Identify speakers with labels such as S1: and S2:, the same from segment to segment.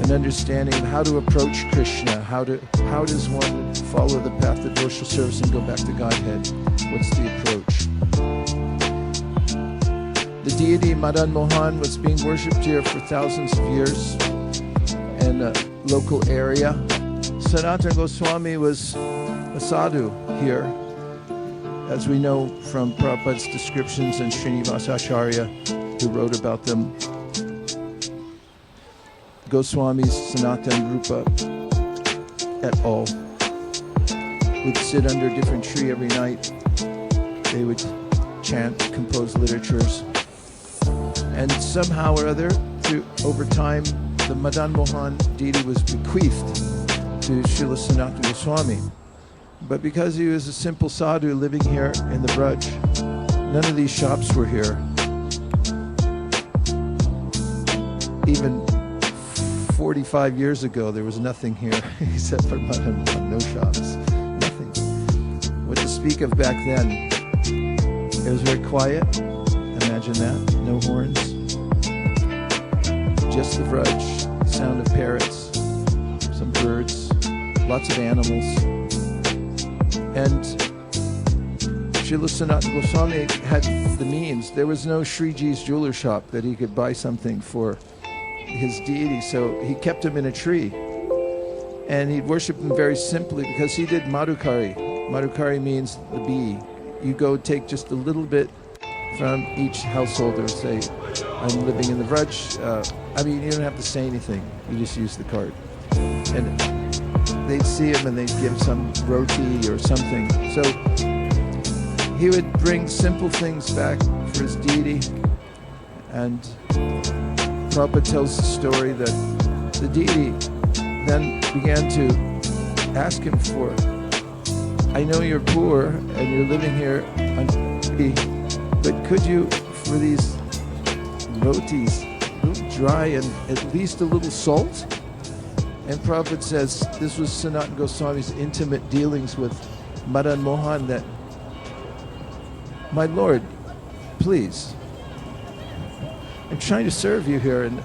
S1: an understanding of how to approach Krishna, how does one follow the path of devotional service and go back to Godhead? What's the approach? The deity Madan-Mohana was being worshipped here for thousands of years in a local area. Sanatana Goswami was a sadhu here, as we know from Prabhupada's descriptions and Srinivasa Acharya, who wrote about them. Goswamis, Sanatana Rupa et al. Would sit under a different tree every night. They would chant, compose literatures. And somehow or other, over time, the Madan-Mohana deity was bequeathed to Srila Sanatana Goswami. But because he was a simple sadhu living here in the Braj, none of these shops were here. Even 45 years ago, there was nothing here except for Madan-Mohana, no shops, nothing. What to speak of back then? It was very quiet. Imagine that. No horns. Just the Vraj, sound of parrots, some birds, lots of animals. And Srila Sanatana Goswami had the means. There was no Shreeji's jeweler shop that he could buy something for his deity, so he kept him in a tree. And he'd worship him very simply because he did Madhukari. Madhukari means the bee. You go take just a little bit from each householder, say, I'm living in the Vraj. You don't have to say anything. You just use the card. And they'd see him and they'd give some roti or something. So he would bring simple things back for his deity. And Prabhupada tells the story that the deity then began to ask him for, I know you're poor and you're living here on but could you, for these rotis, a little dry and at least a little salt? And Prabhupada says this was Sanatana Goswami's intimate dealings with Madan-Mohana, that, my Lord, please, I'm trying to serve you here, and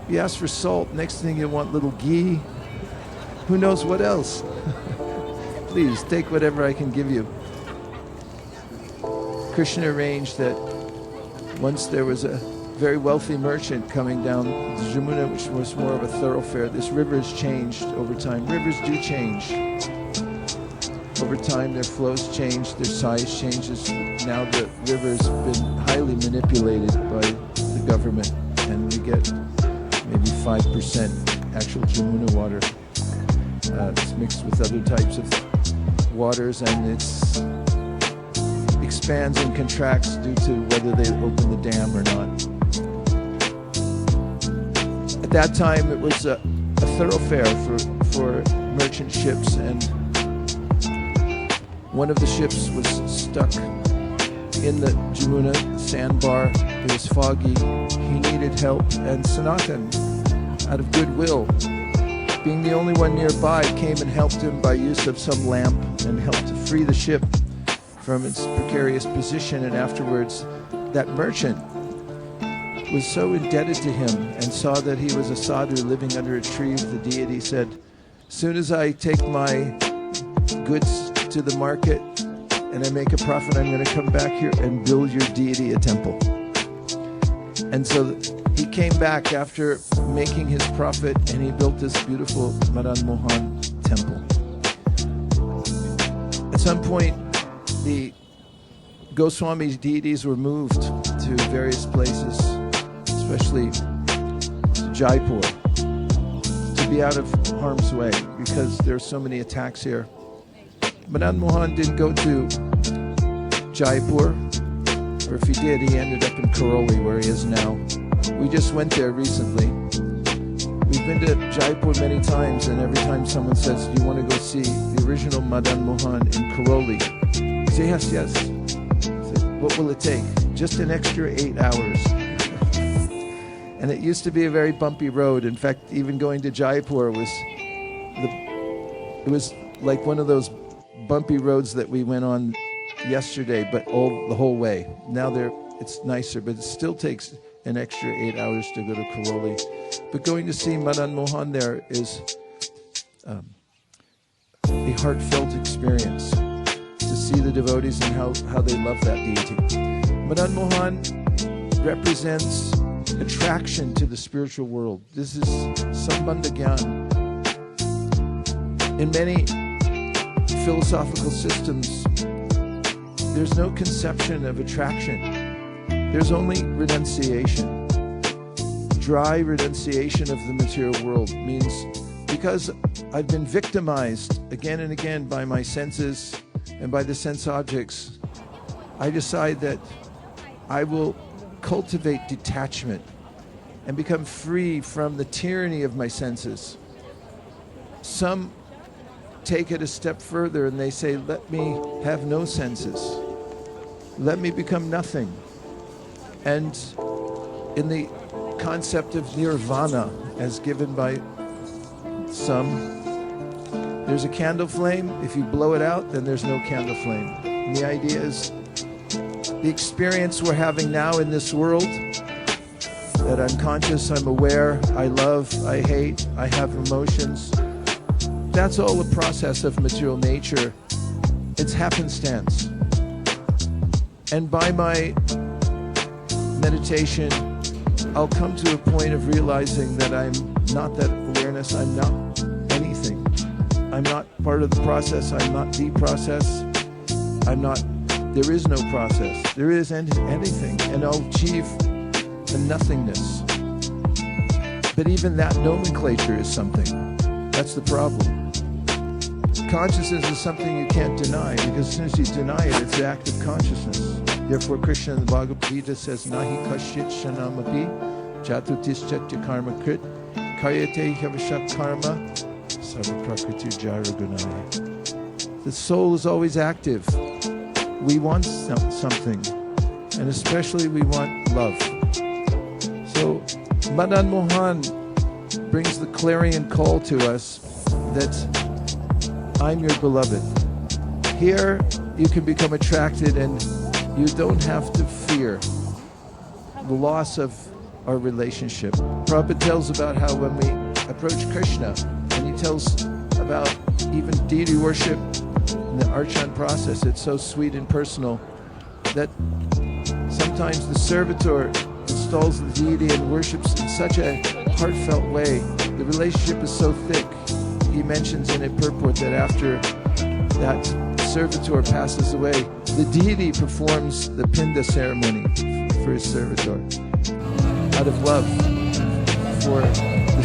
S1: you ask for salt, next thing you want little ghee, who knows what else? Please, take whatever I can give you. Krishna arranged that once there was a very wealthy merchant coming down the Jamuna, which was more of a thoroughfare. This river has changed over time. Rivers do change. Over time, their flows change, their size changes. Now the river has been highly manipulated by the government, and we get maybe 5% actual Jamuna water. It's mixed with other types of waters, and it's expands and contracts due to whether they open the dam or not. At that time, it was a thoroughfare for merchant ships, and one of the ships was stuck in the Jamuna sandbar. It was foggy. He needed help, and Sanatana, out of goodwill, being the only one nearby, came and helped him by use of some lamp and helped to free the ship from its precarious position. And afterwards, that merchant was so indebted to him and saw that he was a sadhu living under a tree with the deity, said, as soon as I take my goods to the market and I make a profit, I'm going to come back here and build your deity a temple. And so he came back after making his profit, and he built this beautiful Madan-Mohana temple. At some point, the Goswami's deities were moved to various places, especially to Jaipur, to be out of harm's way because there are so many attacks here. Madan-Mohana didn't go to Jaipur, or if he did, he ended up in Karoli, where he is now. We just went there recently. We've been to Jaipur many times, and every time someone says, do you want to go see the original Madan-Mohana in Karoli? I say, yes, yes. I say, what will it take? Just an extra 8 hours. And it used to be a very bumpy road. In fact, even going to Jaipur was like one of those bumpy roads that we went on yesterday, but the whole way. Now it's nicer, but it still takes an extra 8 hours to go to Karoli. But going to see Madan-Mohana there is a heartfelt experience to see the devotees and how they love that deity. Madan-Mohana represents attraction to the spiritual world. This is Sambandha Gyan. In many philosophical systems, there's no conception of attraction. There's only renunciation. Dry renunciation of the material world means because I've been victimized again and again by my senses and by the sense objects, I decide that I will cultivate detachment and become free from the tyranny of my senses. Some take it a step further and they say, let me have no senses. Let me become nothing. And in the concept of nirvana, as given by some, there's a candle flame. If you blow it out, then there's no candle flame. And the idea is the experience we're having now in this world, that I'm conscious, I'm aware, I love, I hate, I have emotions. That's all a process of material nature. It's happenstance. And by my meditation, I'll come to a point of realizing that I'm not that awareness, I'm not anything. I'm not part of the process, I'm not the process. There is no process. There is anything, and I'll achieve a nothingness. But even that nomenclature is something. That's the problem. Consciousness is something you can't deny, because as soon as you deny it, it's the act of consciousness. Therefore, Krishna in the Bhagavad Gita says, Nahi kashit shanamapi jatutischaty karma krit karyate havashat karma sarva prakriti jara gunaya. The soul is always active. We want something, and especially we want love. So Madan-Mohana brings the clarion call to us that I'm your beloved. Here you can become attracted and you don't have to fear the loss of our relationship. Prabhupada tells about how when we approach Krishna, and he tells about even deity worship in the Archan process, it's so sweet and personal that sometimes the servitor installs the deity and worships in such a heartfelt way. The relationship is so thick. He mentions in a purport that after that servitor passes away, the deity performs the pinda ceremony for his servitor out of love for the